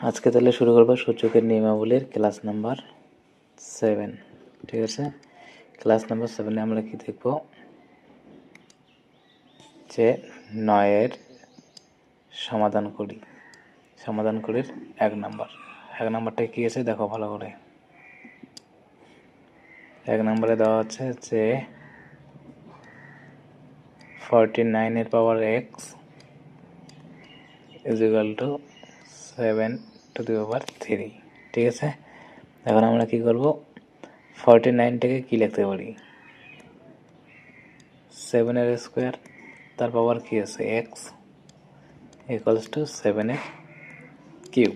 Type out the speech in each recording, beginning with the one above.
আজকে তাহলে শুরু করবো সূচকের নিয়মাবলীর ক্লাস নাম্বার 7। ঠিক আছে, ক্লাস নাম্বার 7-এ আমরা কি দেখব যে 9-এর সমাধান করি। সমাধান করির 1 নাম্বারটা কি আছে দেখো ভালো করে। 1 নম্বরে দেওয়া আছে যে 49 এর power x is equal to 7 to the power 3। ঠিক আছে, এখন আমরা কি করব, 49টাকে কি লিখতে পারি, 7 এর স্কোয়ার, তার পাওয়ার কি আছে x ইকুয়ালস টু 7 এর কিউব।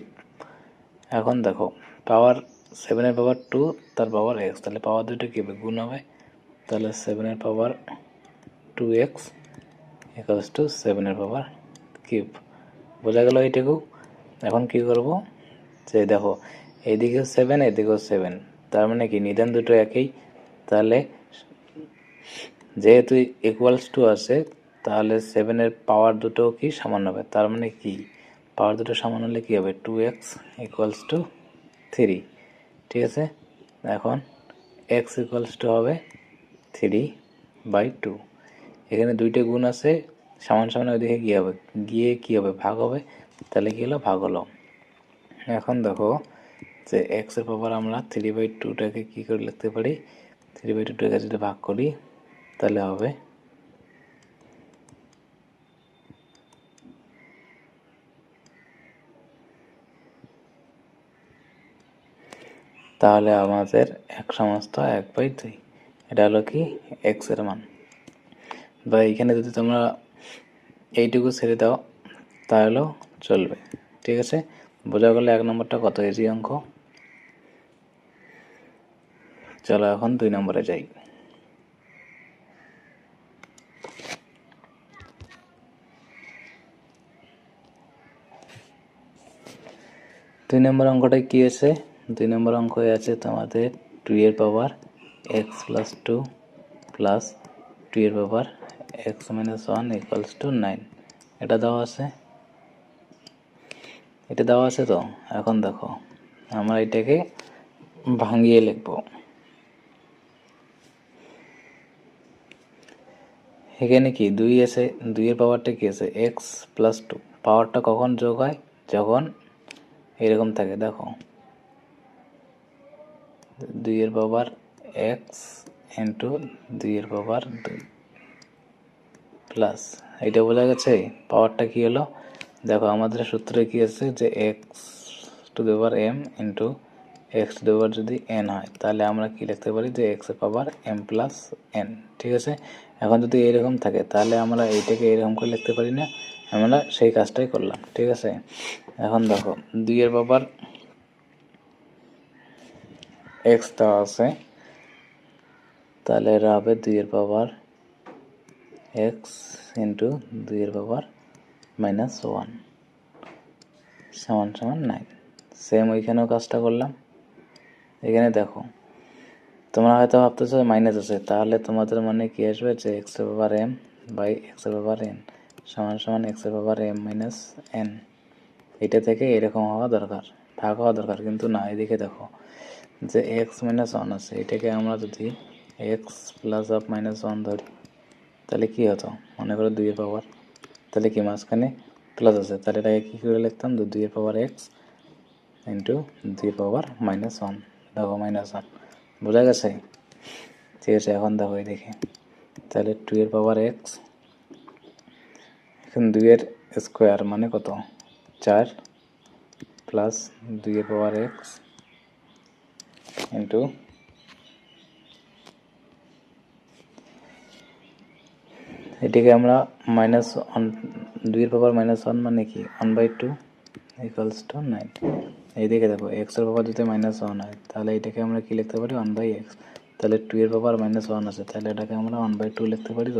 এখন দেখো পাওয়ার 7-এর পাওয়ার 2, তার পাওয়ার x, তাহলে পাওয়ার দুটো কিউবে গুণ হবে, তাহলে 7-এর পাওয়ার 2x ইকুয়ালস টু 7-এর পাওয়ার কিউব। বোঝা গেল এইটুকু। এখন কি করব, যে দেখো এইদিকেও 7 এদিকেও 7, তার মানে কি নিদান দুটো একই, তাহলে যেহেতু ইকুয়ালস টু আছে তাহলে 7-এর পাওয়ার দুটো কি সমান হবে, তার মানে কি পাওয়ার দুটো সমান হলে কি হবে 2x ইকুয়ালস টু 3। ঠিক আছে, এখন x ইকুয়ালস টু হবে 3/2। এখানে দুইটা গুণ আছে, সমান সমান ওইদিকে গিয়ে কি হবে ভাগ হবে, তাহলে কি হলো ভাগ হলো। এখন দেখো যে x এর পাওয়ার আমরা 3/2টাকে কি করে লিখতে পারি, 3/2টাকে যদি ভাগ করি তাহলে হবে তাহলে আমাদের এক সমস্ত 1/2। এটা হলো কি x এর মান। বা এইখানে যদি তোমরা এইটুকু ছেড়ে দাও তাহলেও চলবে। ঠিক আছে, বোঝা গেল 1 নম্বরটা কত ইজি অঙ্ক। চলো এখন 2 নম্বরে যাই। 2 নম্বর অঙ্কটায় কি আছে, 2 নম্বর অঙ্কে আছে তোমাদের 2-এর পাওয়ার x প্লাস 2 প্লাস 2-এর power x minus 1 equals to 9। এটা দেওয়া আছে, এটা দেওয়া আছে। তো এখন দেখো আমরা এটাকে ভাঙিয়ে লিখব। এখানে কি 2 আছে, 2-এর পাওয়ারটা কি আছে x প্লাস 2। পাওয়ারটা কখন যোগ হয়, যখন এরকম থাকে। দেখো 2-এর পাওয়ার x ইন্টু 2-এর পাওয়ার 2 প্লাস, এইটা বোঝা গেছে পাওয়ারটা কি হলো। দেখো আমাদের সূত্রে কি আছে যে x to the power m into x to the power যদি n হয় তাহলে আমরা কি লিখতে পারি যে x এর পাওয়ার m প্লাস n। ঠিক আছে, এখন যদি এরকম থাকে তাহলে আমরা এইটাকে এরকম করে লিখতে পারি না, আমরা সেই কাজটাই করলাম। ঠিক আছে, এখন দেখো 2-এর পাওয়ার x দেওয়া আছে, তাহলে এরা হবে 2-এর power x into 2-এর power minus 1 সমান সমান 9। সেম ওইখানেও কাজটা করলাম। এখানে দেখো তোমরা হয়তো ভাবতেছো মাইনাস আছে, তাহলে তোমাদের মানে কি আসবে যে x এর পাওয়ার m বাই x এর পাওয়ার n সমান সমান x এর পাওয়ার m মাইনাস n। এটা থেকে এরকম হওয়া দরকার, ভাগ হওয়া দরকার, কিন্তু না। এদিকে দেখো যে x মাইনাস 1 আছে, এটাকে আমরা যদি x প্লাস অফ মাইনাস 1 ধরি তাহলে কি হতো, মনে করো 2-এর পাওয়ার, তাহলে কি মাঝখানে প্লাস আছে, তাহলে এটাকে কী করে লিখতাম, 2-এর power x into 2-এর power minus 1। দেখো মাইনাস 1 বোঝা গেছে। ঠিক আছে, এখন দেখো এদিকে তাহলে 2-এর পাওয়ার x, এখন 2-এর স্কোয়ার মানে কত 4 প্লাস 2-এর পাওয়ার x ইন্টু এটিকে আমরা মাইনাস 1, 2-এর পাওয়ার মাইনাস 1 মানে কি 1/2 ইকুয়ালস টু 9। এইদিকে দেখো x এর পাওয়ার যদি মাইনাস 1 হয় তাহলে এটাকে আমরা কি লিখতে পারি 1/x। তাহলে 2-এর পাওয়ার মাইনাস 1 আছে, তাহলে এটাকে আমরা 1/2 লিখতে পারি।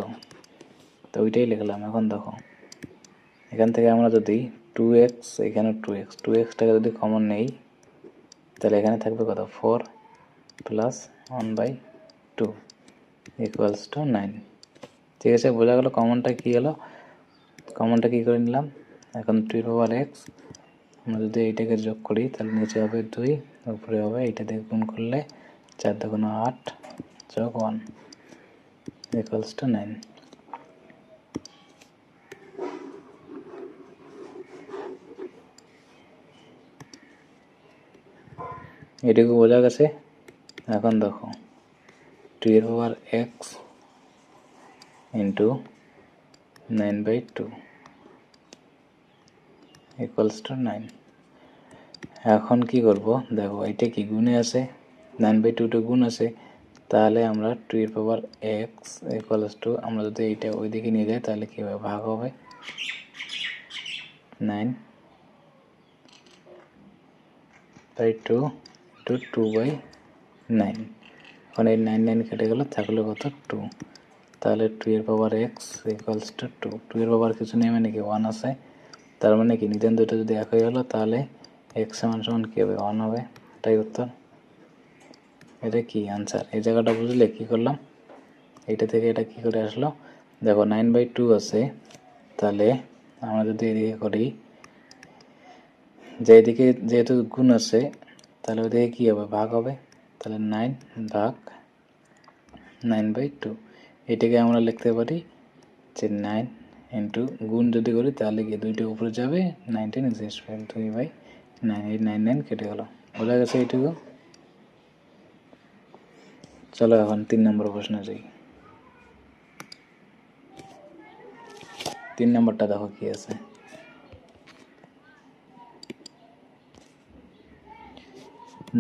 তো ওইটাই লিখলাম। এখন দেখো এখান থেকে আমরা যদি 2x, এখানে 2xটাকে যদি কমন নেই তাহলে এখানে থাকবে কত 4 প্লাস 1/2 ইকুয়ালস টু 9। ঠিক আছে, বোঝা গেল কমনটা কী হলো, কমনটা কী করে নিলাম। এখন 2-এর পাওয়ার x আমরা যদি এইটাকে যোগ করি তাহলে নিচে হবে 2, উপরে হবে এইটা দিয়ে গুণ করলে 4 দুগুণ 8 যোগ 1 ইকুয়ালস টু 9। এটুকু বোঝা গেছে। এখন দেখো 2 এর power x into 9/2 equals to 9। এখন কি করব দেখো এটা কি গুণে আছে, 9/2 গুণ আছে, তাহলে আমরা 2 এর পাওয়ার x ইকুয়ালস টু, আমরা যদি এইটা ওইদিকে নিয়ে যাই তাহলে কি হবে, ভাগ হবে 9/2 ইন্টু 2/9। এখন এই 9 কেটে গেল, থাকলো কত 2, তাহলে 2 এর পাওয়ার x ইকুয়ালস টু 2। 2 এর পাওয়ার কিছু নেই মানে কি 1 আছে, তার মানে কি নিদেন দুটো যদি এক হয়ে গেলো তাহলে x সমান কি হবে 1 হবে, এটাই উত্তর। এটা কি আনসার। এই জায়গাটা বুঝলে কি করলাম, এইটা থেকে এটা কি করে আসলো, দেখো 9/2 আছে, তাহলে আমরা যদি এদিকে করি, যে এদিকে যেহেতু গুণ আছে তাহলে ওদিকে কি হবে, ভাগ হবে, তাহলে 9 ভাগ 9/2। এটাকে আমরা লিখতে পারি যে 9 ইন্টু গুণ যদি করি তাহলে কি দুইটা উপরে যাবে, 9টা নিচে আসবে, 2/9। এই 9 কেটে গেল, বোঝা গেছে এইটুকু। চলো এখন 3 নম্বর প্রশ্নে যাই। 3 নম্বরটা দেখো কি আছে,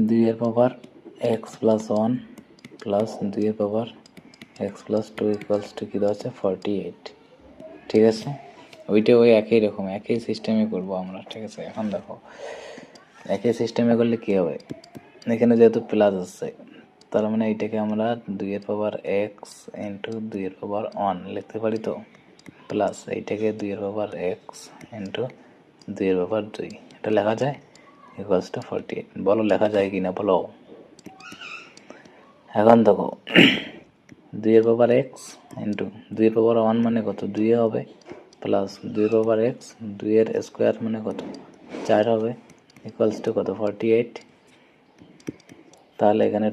দুই এর পাওয়ার x প্লাস 1 প্লাস 2 এর power x plus 2 equals to কি দেওয়া আছে 48। ঠিক আছে, ওইটা ওই একই রকম একই সিস্টেমে করবো আমরা। ঠিক আছে, এখন দেখো একই সিস্টেমে করলে কি হবে, এখানে যেহেতু প্লাস আছে তার মানে এইটাকে আমরা 2 এর পাওয়ার x ইন্টু 2 এর পাওয়ার 1 লিখতে পারি, তো প্লাস এইটাকে 2 এর পাওয়ার x ইন্টু 2 এর পাওয়ার 2 এটা লেখা যায় ইকুয়ালস টু 48। বলো লেখা যায় কি না বলো। এখন দেখো 2 এর পাওয়ার x ইন্টু 2 এর পাওয়ার 1 মানে কত 2 হবে, প্লাস 2 এর পাওয়ার x 2 এর স্কোয়ার মানে কত 4 হবে, ইকুয়ালস টু কত 48। তাহলে এখানে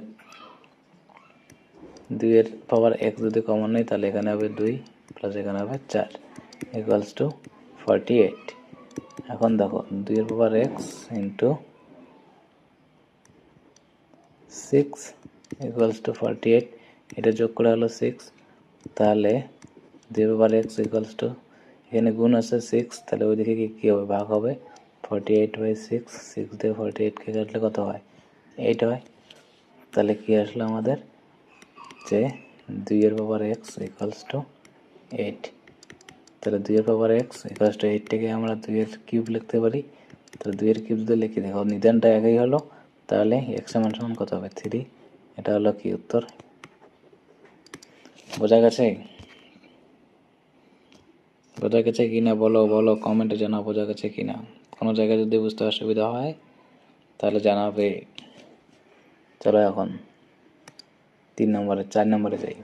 2 এর পাওয়ার x যদি কমন নেই তাহলে এখানে হবে 2 প্লাস এখানে হবে 4 ইকুয়ালস টু 48। এখন দেখো 2 এর power x into 6 equals to 48, এটা যোগ করে হলো 6, তাহলে 2 এর পাওয়ার x ইকুয়ালস টু, এখানে গুণ আছে 6, তাহলে ওইদিকে কি হবে, ভাগ হবে 48/6। 6 দিয়ে 48কে কাটলে কত হয় 8 হয়, তাহলে কি আসলো আমাদের যে 2 এর পাওয়ার x ইকুয়ালস টু 8। তাহলে 2 এর পাওয়ার x ইকুয়ালস টু 8 থেকে আমরা 2 এর কিউব লিখতে পারি, তাহলে 2 এর কিউব দিয়ে লিখে দেখো নিদানটা একই হলো, তাহলে x সমান কত হবে 3। এটা হলো কি উত্তর। বোঝা গেছে, বোঝা গেছে কিনা বলো, বলো কমেন্টে জানাও বোঝা গেছে কিনা। কোনো জায়গায় যদি বুঝতে অসুবিধা হয় তাহলে জানাবে। চলো এখন 4 নম্বরে যাই।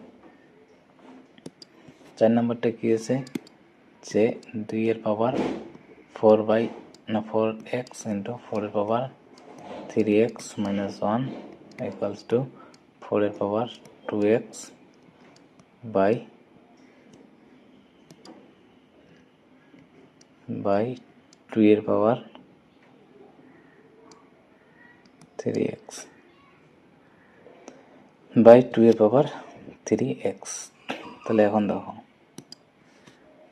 4 নম্বরটা কি আছে, যে 2 এর পাওয়ার 4x ইন্টু 4 এর পাওয়ার 3x মাইনাস 1 ইকুয়ালস টু 4 এর পাওয়ার 2x বাই 2 এর পাওয়ার 3x বাই 2 এর পাওয়ার 3x। তাহলে এখন দেখো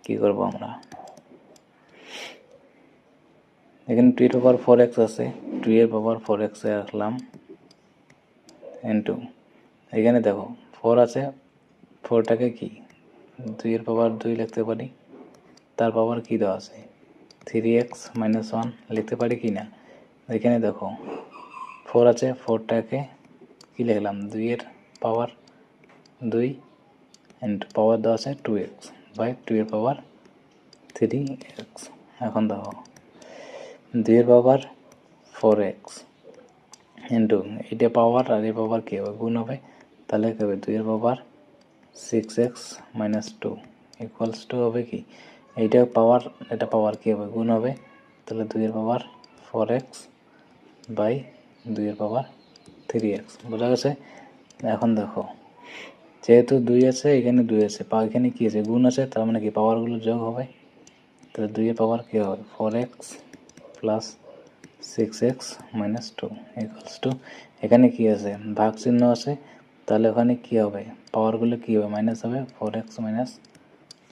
কি করব আমরা, এখানে 2 এর পাওয়ার 4x আছে, 2 এর পাওয়ার 4x এ রাখলাম ইন্টু, এখানে দেখো 4 আছে, 4টাকে কি 2 এর পাওয়ার 2 লিখতে পারি, তার পাওয়ার কি দেওয়া আছে 3x মাইনাস 1 লিখতে পারি কি না। এখানে দেখো 4 আছে, 4টাকে কি লিখলাম 2 এর পাওয়ার 2 ইন্টু পাওয়ার দেওয়া আছে 2x বাই 2 এর পাওয়ার 3x। এখন দেখো 2 এর পাওয়ার 4x ইন্টু এটা পাওয়ার আর এই পাওয়ার কী হবে গুণ হবে, তাহলে কী হবে 2 এর পাওয়ার 6x মাইনাস 2 ইকুয়ালস টু হবে কি, এইটা পাওয়ার এটা পাওয়ার কী হবে গুণ হবে, তাহলে 2 এর পাওয়ার 4x বাই 2^3x। বোঝা গেছে? এখন দেখো, যেহেতু 2 আছে, এখানে 2 আছে, এখানে কি আছে, গুণ আছে, তার মানে কি পাওয়ারগুলো যোগ হবে। তাহলে 2 এর পাওয়ার কী হবে, 4x plus 6x minus 2 equals to, এখানে কি আছে, ভাগ চিহ্ন আছে, তাহলে ওখানে কি হবে, পাওয়ারগুলো কী হবে, মাইনাস হবে, 4x মাইনাস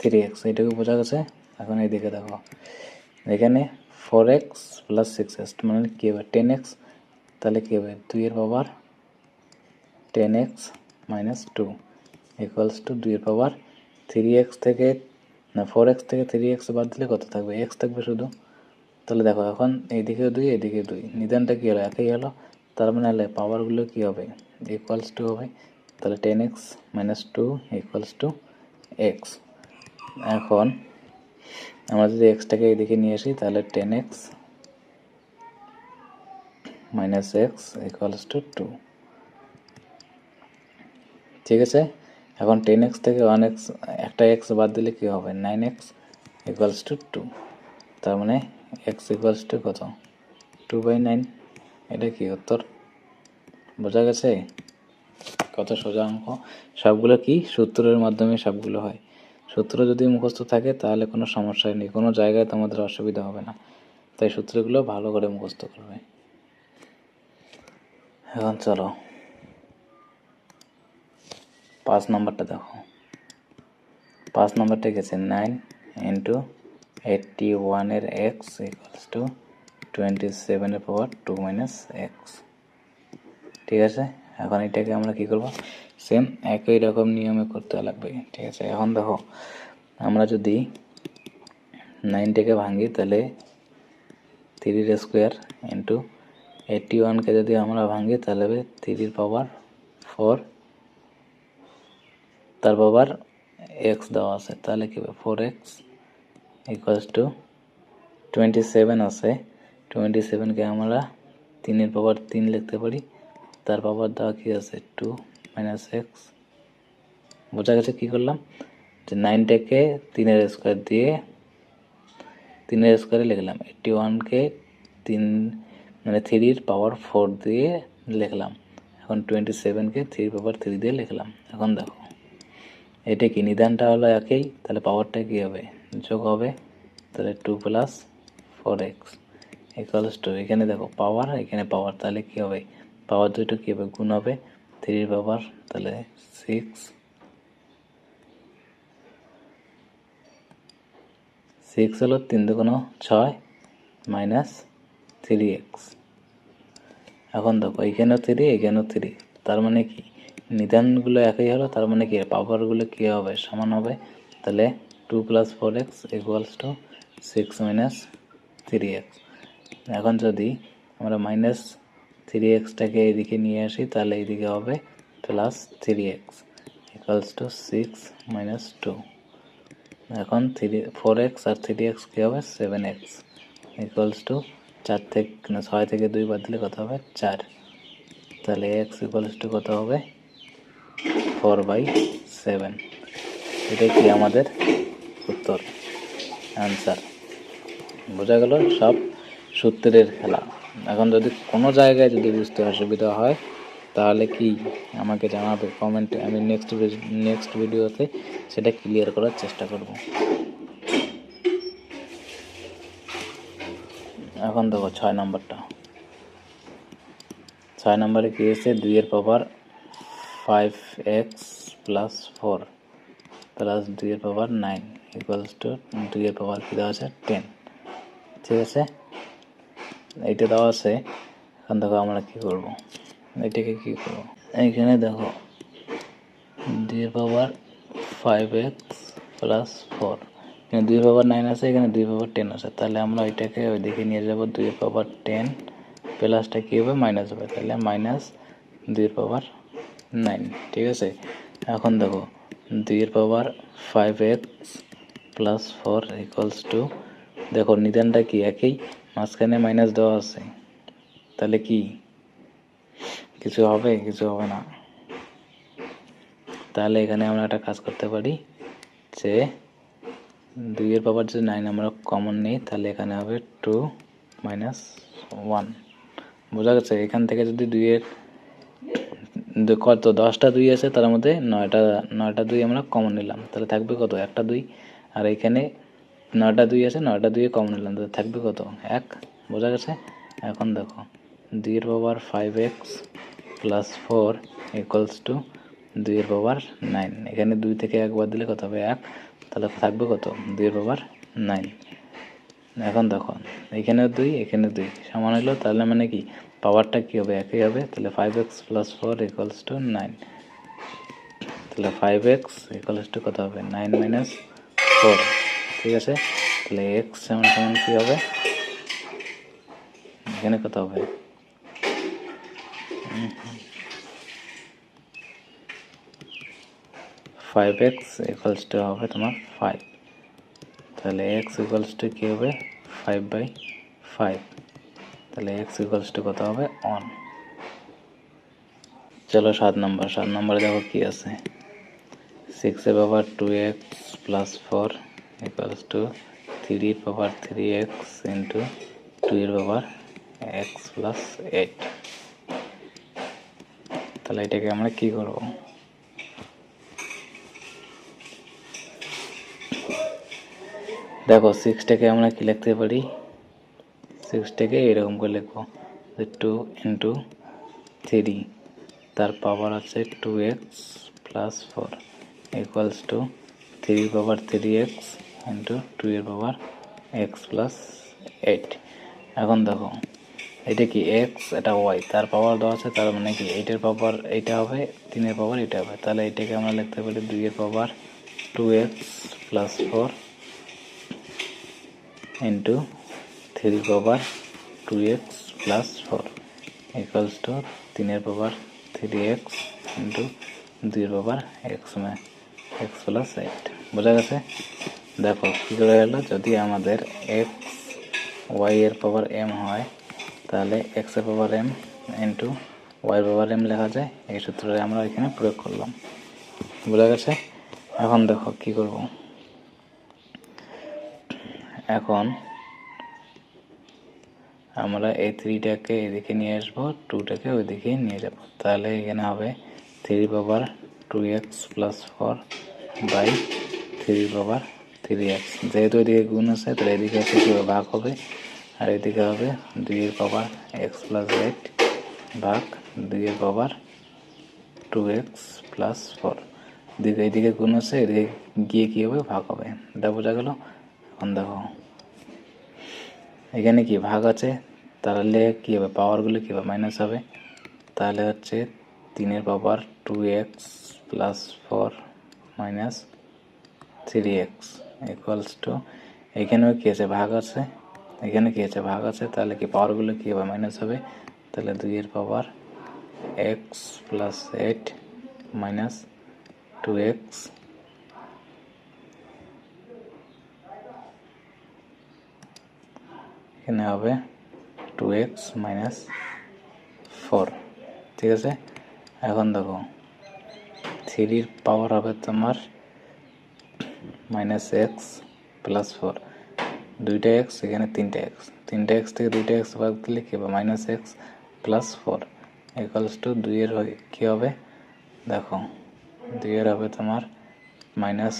3x। এইটুকু বোঝা গেছে? এখন এইদিকে দেখো, এখানে 4x প্লাস 6x মানে কী হবে, 10x। তাহলে কী হবে, 2 এর পাওয়ার 10x মাইনাস 2 ইকুয়ালস টু 2 এর পাওয়ার 3x থেকে, না 4x থেকে 3x বাদ দিলে কত থাকবে, x থাকবে শুধু। তাহলে দেখো এখন এইদিকে 2 এদিকে 2, নিদানটা কী হলো, একই হলো। তার মানে হলে পাওয়ারগুলো কী হবে, ইকুয়ালস টু হবে। তাহলে 10x minus 2 equals to x। এখন আমরা যদি এক্সটাকে এদিকে নিয়ে আসি, তাহলে 10x minus x equals two 2। ঠিক আছে? এখন 10x থেকে 1x, একটা x বাদ দিলে কী হবে, 9x ইকুয়ালস টু 2। তার মানে x ইকুয়ালস টু কত, 2/9। এটা কি উত্তর? বোঝা গেছে? কত সোজা অঙ্ক। সবগুলো কি সূত্রের মাধ্যমে সবগুলো হয়। সূত্র যদি মুখস্থ থাকে তাহলে কোনো সমস্যাই নেই, কোনো জায়গায় তোমাদের অসুবিধা হবে না। তাই সূত্রগুলো ভালো করে মুখস্থ করবে। এখন চলো 5 নম্বরটা দেখো। 5 নম্বরটা গেছে 9 ইন্টু 81 এর এক্স ইকুয়ালস টু 27 এর পাওয়ার 2 মাইনাস এক্স। ঠিক আছে? এখন এটাকে আমরা কী করব, সেম একই রকম নিয়মে করতে লাগবে। ঠিক আছে? এখন দেখো, আমরা যদি 9টাকে ভাঙি তাহলে 3 স্কোয়ার ইন্টু 81কে যদি আমরা ভাঙি তাহলে হবে 3 পাওয়ার 4, তার পাওয়ার এক্স দেওয়া আছে, তাহলে কী হবে 4x ইকুয়ালস টু 27 আছে, 27কে আমরা 3 পাওয়ার 3 লিখতে পারি, তার পাওয়ার দেওয়া কী আছে 2 মাইনাস এক্স। বোঝা গেছে কী করলাম, যে 9টাকে 3 স্কোয়ার দিয়ে 3 স্কোয়ারে লিখলাম, 81কে 3 মানে 3 পাওয়ার 4 দিয়ে লিখলাম, এখন 27কে 3 পাওয়ার 3 দিয়ে লিখলাম। এখন দেখো এটা কি, নিদানটা হলো একই, তাহলে পাওয়ারটা কী হবে, যোগ হবে। তাহলে 2 প্লাস 4x ইকুয়ালস টু, এখানে দেখো পাওয়ার, এখানে পাওয়ার, তাহলে কী হবে, পাওয়ার দুটো কী হবে, গুণ হবে। 3 পাওয়ার তাহলে 6 হলো 3 দুগুণ 6 মাইনাস 3x। এখন দেখো এইখানেও 3, এইখানেও 3, তার মানে কি নিদানগুলো একই হলো, তার মানে কি পাওয়ারগুলো কী হবে, সমান হবে। তাহলে 2 plus 4x equals to 6 minus 3x। এখন যদি আমরা মাইনাস 3xটাকে এইদিকে নিয়ে আসি, তাহলে এইদিকে হবে plus 3x equals to 6 minus 2। এখন 4x আর 3x কী হবে, 7x ইকুয়ালস টু 4 থেকে 6 থেকে 2 বাদ দিলে কত হবে, 4। তাহলে x ইকুয়ালস টু কত হবে, 4/7। এটাই কি আমাদের উত্তর, অ্যান্সার। বোঝা গেল সব সূত্রের খেলা। এখন যদি কোনো জায়গায় যদি বুঝতে অসুবিধা হয় তাহলে কি আমাকে জানাবে কমেন্টে, আমি নেক্সট ভিডিওতে সেটা ক্লিয়ার করার চেষ্টা করব। এখন দেখো 6 নম্বরটা। 6 নম্বরে কী হয়েছে, 2 এর পাওয়ার 5x প্লাস 4 প্লাস 2 এর পাওয়ার 9 ইকুয়ালস টু 2 এর পাওয়ার কী দেওয়া আছে, 10। ঠিক আছে, এইটা দেওয়া আছে। এখন দেখো আমরা কী করব, এটাকে কী করব, এইখানে দেখো 2 এর পাওয়ার 5x প্লাস 4, এখানে 2 এর পাওয়ার 9 আছে, এখানে 2 এর পাওয়ার 10 আছে, তাহলে আমরা ওইটাকে ওইদিকে নিয়ে যাব। 2 এর পাওয়ার 10 প্লাসটা কী হবে, মাইনাস হবে, তাহলে মাইনাস 2 এর পাওয়ার 9। ঠিক আছে, এখন দেখো 2 এর পাওয়ার 5x প্লাস 4 ইকুয়ালস টু, দেখো নিদানটা কি একই, মাঝখানে মাইনাস দেওয়া আছে, তাহলে কি কিছু হবে, কিছু হবে না। তাহলে এখানে আমরা একটা কাজ করতে পারি, যে 2 এর পাওয়ার যদি 9 আমরা কমন নিই, তাহলে এখানে হবে 2 মাইনাস 1। বোঝা গেছে? এখান থেকে যদি 2-এর কত 10টা 2 আছে, তার মধ্যে 9টা 2 আমরা কমন নিলাম, তাহলে থাকবে কত? একটা 2। আর এখানে 9টা 2 আছে, 9টা 2 কমন নিলাম, তাহলে থাকবে কত? 1। বোঝা গেছে? এখন দেখো 2 এর পাওয়ার 5x প্লাস 4 ইকুয়ালস টু 2 এর পাওয়ার 9। এখানে 2 থেকে 1 বাদ দিলে কত হবে? 1। তাহলে থাকবে কত? 2 এর পাওয়ার 9। এখন দেখো এখানে 2 এখানে 2 সমান হলো, তাহলে মানে কি পাওয়ারটা কী হবে? একই হবে। তাহলে 5x প্লাস 4 ইকুয়ালস টু 9। তাহলে 5x ইকুয়ালস টু কত হবে? 9 মাইনাস 4। ঠিক আছে? তাহলে x সমান সমান কী হবে? এখানে কত হবে? 5x ইকুয়ালস টু হবে তোমার 5। তাহলে x ইকুয়ালস টু কী হবে? 5/5। তাহলে x ইকুয়ালস টু কত হবে? 1। চলো 7 নম্বরে দেখো কি আছে। 6 এর পাওয়ার 2x প্লাস 4 ইকুয়ালস টু 3 এর পাওয়ার 3x ইন্টু 2 এর পাওয়ার x প্লাস 8। তাহলে এটাকে আমরা কি করব? দেখো 6টাকে আমরা কি লিখতে পারি? 6টাকে এরকম করে লিখবো যে 2 ইন্টু 3, তার পাওয়ার আছে 2x প্লাস 4 ইকুয়ালস টু 3 এর পাওয়ার 3x ইন্টু 2 এর পাওয়ার x প্লাস 8। এখন দেখো এটা কি x, এটা y, তার পাওয়ার দেওয়া আছে, তার মানে কি 8 এর পাওয়ার এইটা হবে, 3 এর পাওয়ার এটা হবে। তাহলে এটাকে আমরা লিখতে পারি 2 এর পাওয়ার 2x প্লাস 4 ইন্টু 3 এর পাওয়ার 2x প্লাস 4 ইকুয়ালস টু 3 এর পাওয়ার 3x ইন্টু 2 এর পাওয়ার x প্লাস 8। বোঝা গেছে? দেখো কী করে গেল, যদি আমাদের x y এর পাওয়ার m হয়, তাহলে x এর পাওয়ার m ইন্টু y এর পাওয়ার m লেখা যায়। এই সূত্রটা আমরা এখানে প্রয়োগ করলাম। বোঝা গেছে? এখন দেখো কি করব। এখন আমরা এই 3টাকে এদিকে নিয়ে আসবো, 2টাকে ওইদিকে নিয়ে যাব। তাহলে এখানে হবে 3 পাওয়ার 2x plus 4 by 3 power 3x। যেহেতু এদিকে গুণ আছে, তাহলে এদিকে এসে কীভাবে ভাগ হবে, আর এদিকে হবে 2 এর পাওয়ার x প্লাস 8 ভাগ 2 এর পাওয়ার 2x প্লাস 4। এইদিকে গুণ আছে, এদিকে গিয়ে কী হবে? ভাগ হবে। এটা বোঝা গেল? এখন দেখো এখানে কি ভাগ আছে, তাহলে কী হবে? পাওয়ারগুলো কী হবে? মাইনাস হবে। তাহলে হচ্ছে 3 এর পাওয়ার 2x plus 4 minus 3x equals to, এখানেও কী আছে? ভাগ আছে। এখানে কী আছে? ভাগ আছে। তাহলে কি পাওয়ারগুলো কী হবে? মাইনাস হবে। তাহলে 2 এর power x plus 8 minus 2x এখানে হবে 2x মাইনাস 4। ঠিক আছে? এখন দেখো 3 পাওয়ার হবে তোমার মাইনাস এক্স প্লাস 4, 2টা এক্স, এখানে 3টা এক্স থেকে 2টা এক্স বাদ দিলে কী হবে? Minus x plus 4 equals to 2-এর কী হবে? দেখো 2-এর হবে তোমার মাইনাস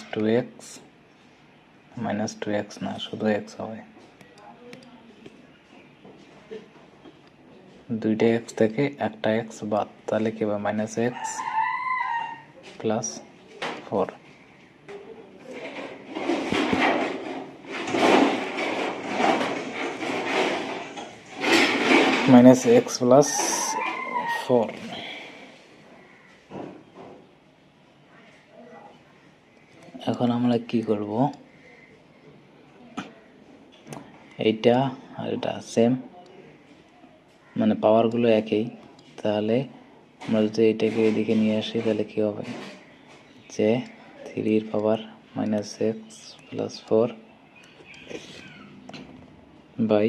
2x না, শুধু এক্স হবে। 2টা এক্স থেকে একটা এক্স বাদ, তাহলে কী হবে? Minus x plus 4। Minus x plus 4। এখন আমরা কি করব? এইটা আর এটা সেম, মানে পাওয়ারগুলো একই। তাহলে আমরা যদি এইটাকে এদিকে নিয়ে আসি, তাহলে কী হবে? যে 3 power minus x plus 4 by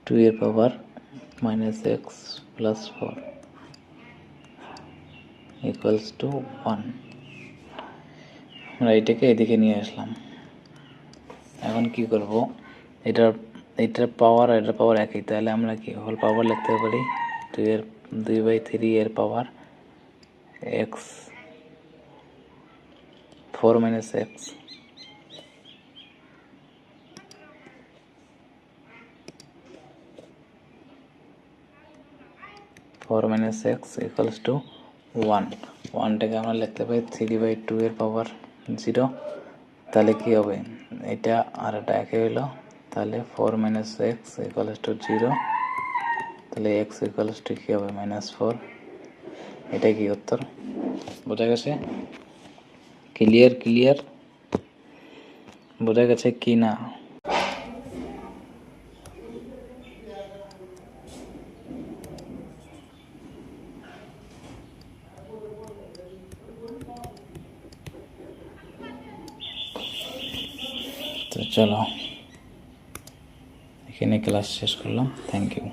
2 এর power minus x plus 4 equals to 1। আমরা এটাকে এদিকে নিয়ে আসলাম। এখন কি করব? এটার এটার পাওয়ার আর এটার পাওয়ার একই, তাহলে আমরা কি হোল পাওয়ার লিখতে পারি 2/3 এর power x 4 minus x 4 minus x equals to 1। 1টাকে আমরা লিখতে পারি 3/2 এর পাওয়ার 0। তাহলে কি হবে, এটা আর এটা একই হইল, তাহলে 4 মাইনাস এক্স ইকুয়ালস টু 0। তাহলে এক্স ইকুয়ালস টু কী হবে, -4। এটাই কি উত্তর? বোঝা গেছে? ক্লিয়ার বোঝা গেছে কি না? তো চলো, এখানে ক্লাস শেষ করলাম। Thank you.